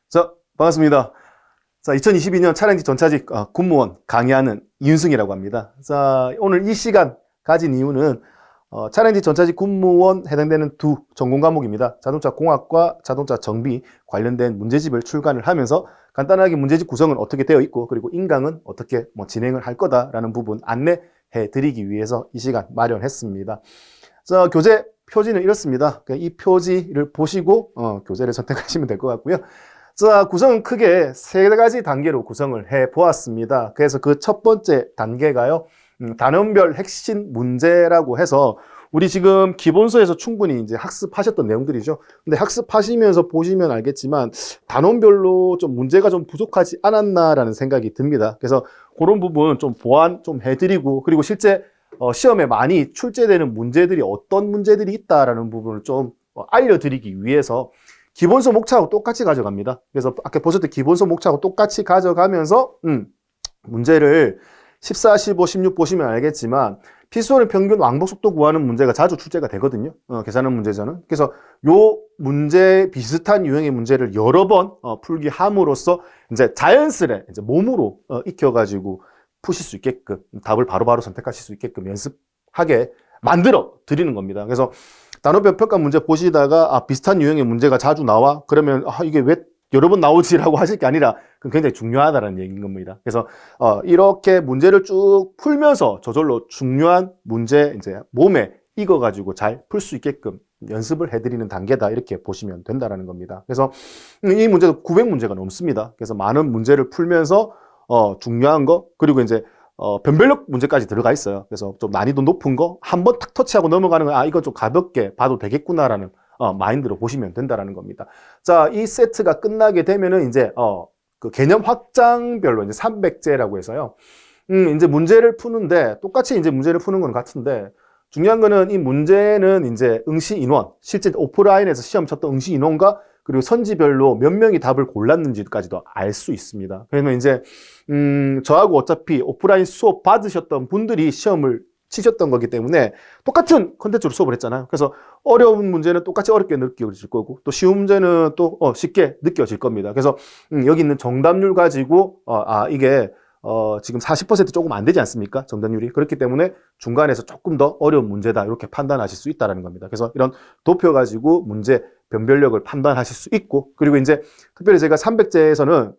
자, 반갑습니다. 자, 2022년 차량직 전차직 군무원 강의하는 이윤승이라고 합니다. 자, 오늘 이 시간 가진 이유는 차량직 전차직 군무원 해당되는 두 전공 과목입니다. 자동차 공학과 자동차 정비 관련된 문제집을 출간을 하면서 간단하게 문제집 구성은 어떻게 되어 있고, 그리고 인강은 어떻게 진행을 할 거다라는 부분 안내해 드리기 위해서 이 시간 마련했습니다. 자, 교재 표지는 이렇습니다. 이 표지를 보시고 교재를 선택하시면 될 것 같고요. 자, 구성은 크게 세 가지 단계로 구성을 해 보았습니다. 그래서 그 첫 번째 단계가요, 단원별 핵심 문제라고 해서 우리 지금 기본서에서 충분히 이제 학습하셨던 내용들이죠. 근데 학습하시면서 보시면 알겠지만 단원별로 좀 문제가 좀 부족하지 않았나라는 생각이 듭니다. 그래서 그런 부분 좀 보완 좀 해드리고, 그리고 실제 시험에 많이 출제되는 문제들이 어떤 문제들이 있다라는 부분을 좀 알려드리기 위해서 기본서 목차하고 똑같이 가져갑니다. 그래서 아까 보셨던 기본서 목차하고 똑같이 가져가면서 문제를 14, 15, 16 보시면 알겠지만 필수원의 평균 왕복속도 구하는 문제가 자주 출제가 되거든요. 계산하는 문제잖아요. 그래서 요 문제 비슷한 유형의 문제를 여러 번 풀기 함으로써 이제 자연스레 이제 몸으로 익혀가지고 푸실 수 있게끔, 답을 바로바로 선택하실 수 있게끔 연습하게 만들어 드리는 겁니다. 그래서 단원별 평가 문제 보시다가 비슷한 유형의 문제가 자주 나와? 그러면 이게 왜 여러 번 나오지라고 하실 게 아니라 그건 굉장히 중요하다는 얘기인 겁니다. 그래서 이렇게 문제를 쭉 풀면서 저절로 중요한 문제 이제 몸에 익어가지고 잘 풀 수 있게끔 연습을 해드리는 단계다, 이렇게 보시면 된다라는 겁니다. 그래서 이 문제도 900문제가 넘습니다. 그래서 많은 문제를 풀면서 중요한 거, 그리고 이제 변별력 문제까지 들어가 있어요. 그래서 좀 난이도 높은 거 한 번 탁 터치하고 넘어가는 거, 이건 좀 가볍게 봐도 되겠구나라는 마인드로 보시면 된다라는 겁니다. 자, 이 세트가 끝나게 되면은 이제 그 개념 확장별로 이제 300제라고 해서요. 이제 문제를 푸는데 똑같이 이제 문제를 푸는 건 같은데, 중요한 거는 이 문제는 이제 응시 인원, 실제 오프라인에서 시험 쳤던 응시 인원과 그리고 선지별로 몇 명이 답을 골랐는지까지도 알 수 있습니다. 그러면 이제 저하고 어차피 오프라인 수업 받으셨던 분들이 시험을 치셨던 거기 때문에 똑같은 컨텐츠로 수업을 했잖아요. 그래서 어려운 문제는 똑같이 어렵게 느껴질 거고, 또 쉬운 문제는 또 쉽게 느껴질 겁니다. 그래서 여기 있는 정답률 가지고 이게 지금 40% 조금 안 되지 않습니까? 정답률이. 그렇기 때문에 중간에서 조금 더 어려운 문제다, 이렇게 판단하실 수 있다는 겁니다. 그래서 이런 도표 가지고 문제 변별력을 판단하실 수 있고, 그리고 이제 특별히 제가 300제에서는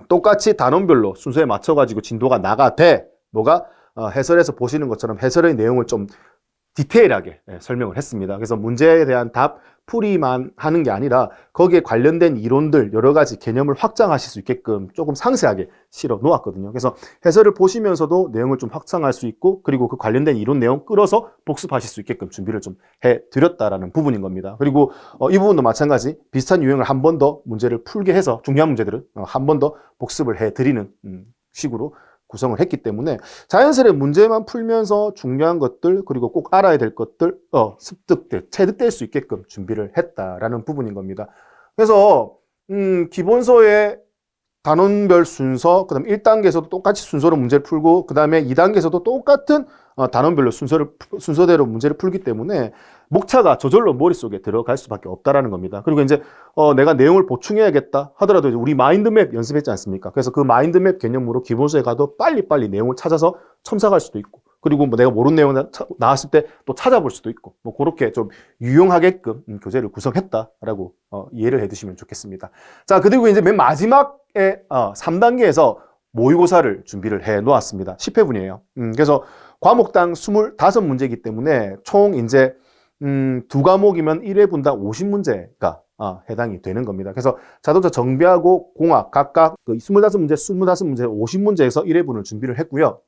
똑같이 단원별로 순서에 맞춰가지고 진도가 나가되, 뭐가 해설에서 보시는 것처럼 해설의 내용을 좀 디테일하게 설명을 했습니다. 그래서 문제에 대한 답 풀이만 하는 게 아니라 거기에 관련된 이론들, 여러 가지 개념을 확장하실 수 있게끔 조금 상세하게 실어 놓았거든요. 그래서 해설을 보시면서도 내용을 좀 확장할 수 있고, 그리고 그 관련된 이론 내용 끌어서 복습하실 수 있게끔 준비를 좀 해드렸다라는 부분인 겁니다. 그리고 이 부분도 마찬가지 비슷한 유형을 한 번 더 문제를 풀게 해서 중요한 문제들은 한 번 더 복습을 해드리는 식으로 구성을 했기 때문에 자연스레 문제만 풀면서 중요한 것들, 그리고 꼭 알아야 될 것들 체득될 수 있게끔 준비를 했다라는 부분인 겁니다. 그래서 기본서의 단원별 순서, 그 다음에 1단계에서도 똑같이 순서로 문제를 풀고, 그 다음에 2단계에서도 똑같은 단원별로 순서대로 문제를 풀기 때문에 목차가 저절로 머릿속에 들어갈 수밖에 없다라는 겁니다. 그리고 이제 내가 내용을 보충해야겠다 하더라도 우리 마인드맵 연습했지 않습니까? 그래서 그 마인드맵 개념으로 기본서에 가도 빨리빨리 내용을 찾아서 첨삭할 수도 있고, 그리고 뭐 내가 모르는 내용 나왔을 때 또 찾아볼 수도 있고, 뭐 그렇게 좀 유용하게끔 교재를 구성했다라고 이해를 해두시면 좋겠습니다. 자, 그리고 이제 맨 마지막에 3단계에서 모의고사를 준비를 해 놓았습니다. 10회분이에요. 그래서 과목당 25문제이기 때문에 총 이제 두 과목이면 1회분당 50문제가 해당이 되는 겁니다. 그래서 자동차 정비하고 공학 각각 25문제, 25문제, 50문제에서 1회분을 준비를 했고요.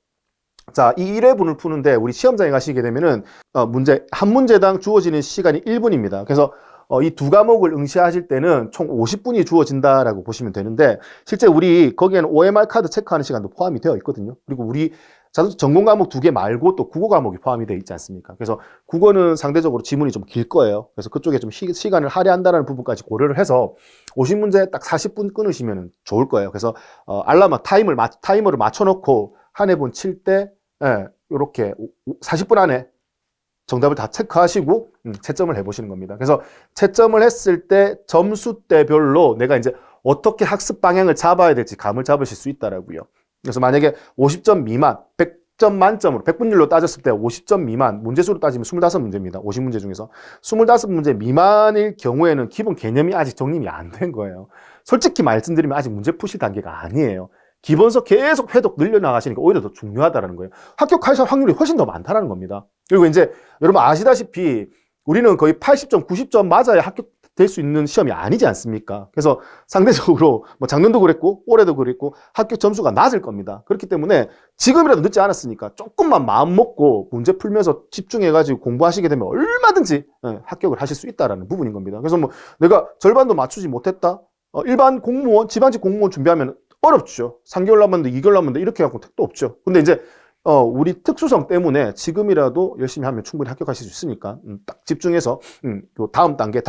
자, 이 1회분을 푸는데 우리 시험장에 가시게 되면은 문제 한 문제당 주어지는 시간이 1분입니다. 그래서 이 두 과목을 응시하실 때는 총 50분이 주어진다라고 보시면 되는데, 실제 우리 거기에는 OMR 카드 체크하는 시간도 포함이 되어 있거든요. 그리고 우리 자동차 전공 과목 2개 말고 또 국어 과목이 포함이 되어 있지 않습니까? 그래서 국어는 상대적으로 지문이 좀 길 거예요. 그래서 그쪽에 좀 시간을 할애한다는 부분까지 고려를 해서 50문제 딱 40분 끊으시면 좋을 거예요. 그래서 알람 타이머를 맞춰놓고 한 회분 칠 때 이렇게 40분 안에 정답을 다 체크하시고 채점을 해보시는 겁니다. 그래서 채점을 했을 때 점수대별로 내가 이제 어떻게 학습 방향을 잡아야 될지 감을 잡으실 수 있다라고요. 그래서 만약에 50점 미만, 100점 만점으로 100분율로 따졌을 때 50점 미만, 문제수로 따지면 25문제입니다. 50문제 중에서 25문제 미만일 경우에는 기본 개념이 아직 정립이 안 된 거예요. 솔직히 말씀드리면 아직 문제 푸실 단계가 아니에요. 기본서 계속 회독 늘려나가시니까 오히려 더 중요하다는 거예요. 합격할 확률이 훨씬 더 많다는 겁니다. 그리고 이제 여러분 아시다시피 우리는 거의 80점, 90점 맞아야 합격될 수 있는 시험이 아니지 않습니까? 그래서 상대적으로 뭐 작년도 그랬고 올해도 그랬고 합격 점수가 낮을 겁니다. 그렇기 때문에 지금이라도 늦지 않았으니까 조금만 마음 먹고 문제 풀면서 집중해가지고 공부하시게 되면 얼마든지 합격을 하실 수 있다는 부분인 겁니다. 그래서 뭐 내가 절반도 맞추지 못했다? 일반 공무원, 지방직 공무원 준비하면 어렵죠. 3개월 남았는데 2개월 남았는데 이렇게 갖고 택도 없죠. 근데 이제 우리 특수성 때문에 지금이라도 열심히 하면 충분히 합격하실 수 있으니까 딱 집중해서 요 다음 단계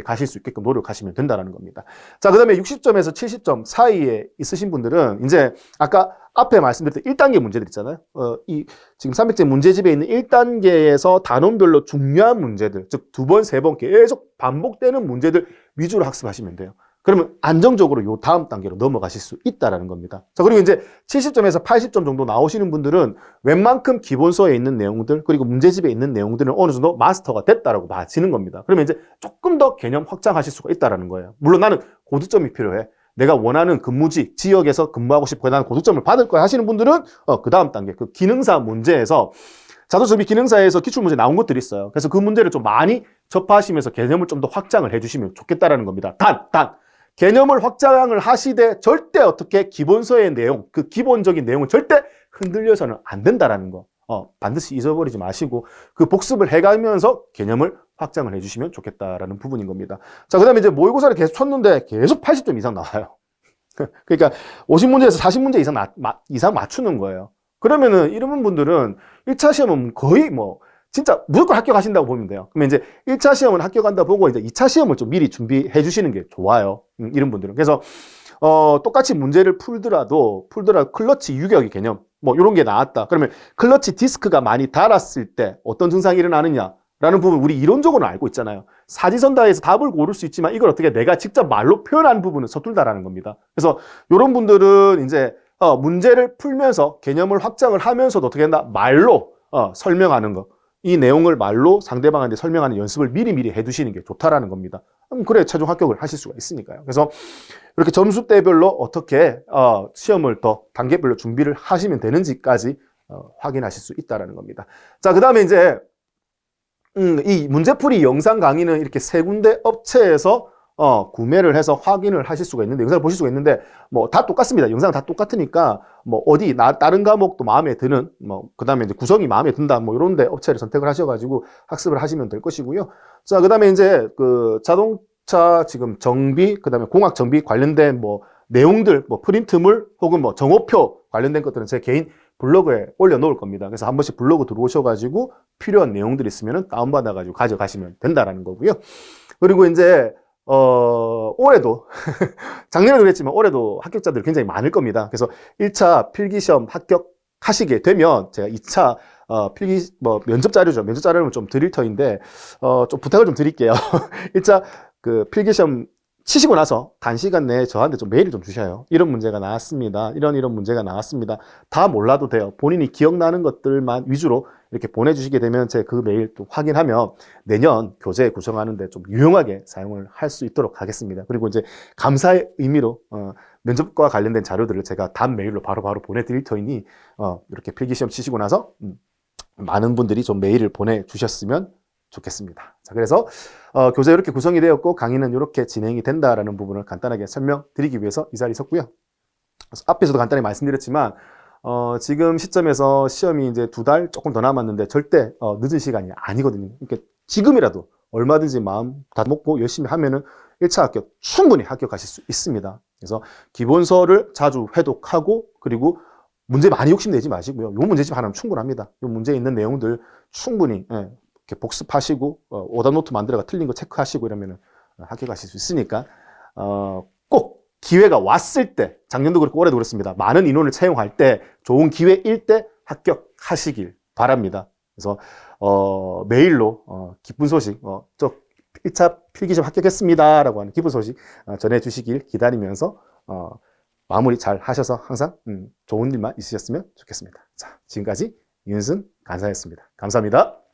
가실 수 있게끔 노력하시면 된다는 겁니다. 자, 그 다음에 60점에서 70점 사이에 있으신 분들은 이제 아까 앞에 말씀드렸던 1단계 문제들 있잖아요. 이 지금 300제 문제집에 있는 1단계에서 단원별로 중요한 문제들, 즉 2번, 3번 계속 반복되는 문제들 위주로 학습하시면 돼요. 그러면 안정적으로 요 다음 단계로 넘어가실 수 있다라는 겁니다. 자, 그리고 이제 70점에서 80점 정도 나오시는 분들은 웬만큼 기본서에 있는 내용들, 그리고 문제집에 있는 내용들은 어느 정도 마스터가 됐다라고 봐지는 겁니다. 그러면 이제 조금 더 개념 확장하실 수가 있다라는 거예요. 물론 나는 고득점이 필요해. 내가 원하는 근무지, 지역에서 근무하고 싶고 나는 고득점을 받을 거야 하시는 분들은 그 다음 단계, 그 기능사 문제에서 자동접이 기능사에서 기출문제 나온 것들이 있어요. 그래서 그 문제를 좀 많이 접하시면서 개념을 좀 더 확장을 해주시면 좋겠다라는 겁니다. 개념을 확장을 하시되 절대 어떻게 기본서의 내용, 그 기본적인 내용은 절대 흔들려서는 안 된다라는 거. 반드시 잊어버리지 마시고 그 복습을 해가면서 개념을 확장을 해주시면 좋겠다라는 부분인 겁니다. 자, 그 다음에 이제 모의고사를 계속 쳤는데 계속 80점 이상 나와요. 그러니까 50문제에서 40문제 이상 맞추는 거예요. 그러면은 이런 분들은 1차 시험은 거의 뭐 진짜 무조건 합격하신다고 보면 돼요. 그러면 이제 1차 시험은 합격한다 보고 이제 2차 시험을 좀 미리 준비해 주시는 게 좋아요. 이런 분들은. 그래서 똑같이 문제를 풀더라도 클러치 유격의 개념 뭐 이런 게 나왔다. 그러면 클러치 디스크가 많이 닮았을 때 어떤 증상이 일어나느냐라는 부분 우리 이론적으로는 알고 있잖아요. 사지선다에서 답을 고를 수 있지만 이걸 어떻게 내가 직접 말로 표현하는 부분은 서툴다라는 겁니다. 그래서 이런 분들은 이제 문제를 풀면서 개념을 확장을 하면서도 어떻게 한다? 말로 설명하는 거. 이 내용을 말로 상대방한테 설명하는 연습을 미리미리 해두시는 게 좋다라는 겁니다. 그래 최종 합격을 하실 수가 있으니까요. 그래서 이렇게 점수대별로 어떻게 시험을 더 단계별로 준비를 하시면 되는지까지 확인하실 수 있다라는 겁니다. 자, 그 다음에 이제 이 문제풀이 영상 강의는 이렇게 세 군데 업체에서 구매를 해서 확인을 하실 수가 있는데, 영상을 보실 수가 있는데, 뭐, 다 똑같습니다. 영상 다 똑같으니까, 뭐, 다른 과목도 마음에 드는, 뭐, 그 다음에 이제 구성이 마음에 든다, 뭐, 이런 데 업체를 선택을 하셔가지고 학습을 하시면 될 것이고요. 자, 그 다음에 이제 그 자동차 지금 정비, 그 다음에 공학 정비 관련된 뭐, 내용들, 뭐, 프린트물 혹은 뭐, 정오표 관련된 것들은 제 개인 블로그에 올려놓을 겁니다. 그래서 한 번씩 블로그 들어오셔가지고 필요한 내용들이 있으면 다운받아가지고 가져가시면 된다라는 거고요. 그리고 이제 올해도, 작년에도 그랬지만 올해도 합격자들이 굉장히 많을 겁니다. 그래서 1차 필기시험 합격하시게 되면 제가 2차 면접 자료를 좀 드릴 터인데, 좀 부탁을 좀 드릴게요. 1차 그 필기시험 치시고 나서 단시간 내에 저한테 좀 메일을 좀 주셔요. 이런 문제가 나왔습니다. 이런 문제가 나왔습니다. 다 몰라도 돼요. 본인이 기억나는 것들만 위주로 이렇게 보내주시게 되면 제가 그 메일 또 확인하면 내년 교재 구성하는데 좀 유용하게 사용을 할 수 있도록 하겠습니다. 그리고 이제 감사의 의미로 면접과 관련된 자료들을 제가 단 메일로 바로바로 보내드릴 터이니 이렇게 필기시험 치시고 나서 많은 분들이 좀 메일을 보내주셨으면 좋겠습니다. 자, 그래서 교재 이렇게 구성이 되었고 강의는 이렇게 진행이 된다라는 부분을 간단하게 설명드리기 위해서 이 자리에 섰고요. 앞에서도 간단히 말씀드렸지만 지금 시점에서 시험이 이제 2달 조금 더 남았는데 절대 늦은 시간이 아니거든요. 그러니까 지금이라도 얼마든지 마음 다먹고 열심히 하면은 1차 합격 충분히 합격하실 수 있습니다. 그래서 기본서를 자주 회독하고 그리고 문제 많이 욕심내지 마시고요. 요 문제집 하나면 충분합니다. 요 문제에 있는 내용들 충분히 이렇게 복습하시고 오답노트 만들어가 틀린 거 체크하시고 이러면은 합격하실 수 있으니까 꼭 기회가 왔을 때, 작년도 그렇고 올해도 그렇습니다. 많은 인원을 채용할 때 좋은 기회일 때 합격하시길 바랍니다. 그래서 메일로 기쁜 소식 1차 필기시험 합격했습니다 라고 하는 기쁜 소식 전해주시길 기다리면서 마무리 잘 하셔서 항상 좋은 일만 있으셨으면 좋겠습니다. 자, 지금까지 윤승 간사였습니다. 감사합니다.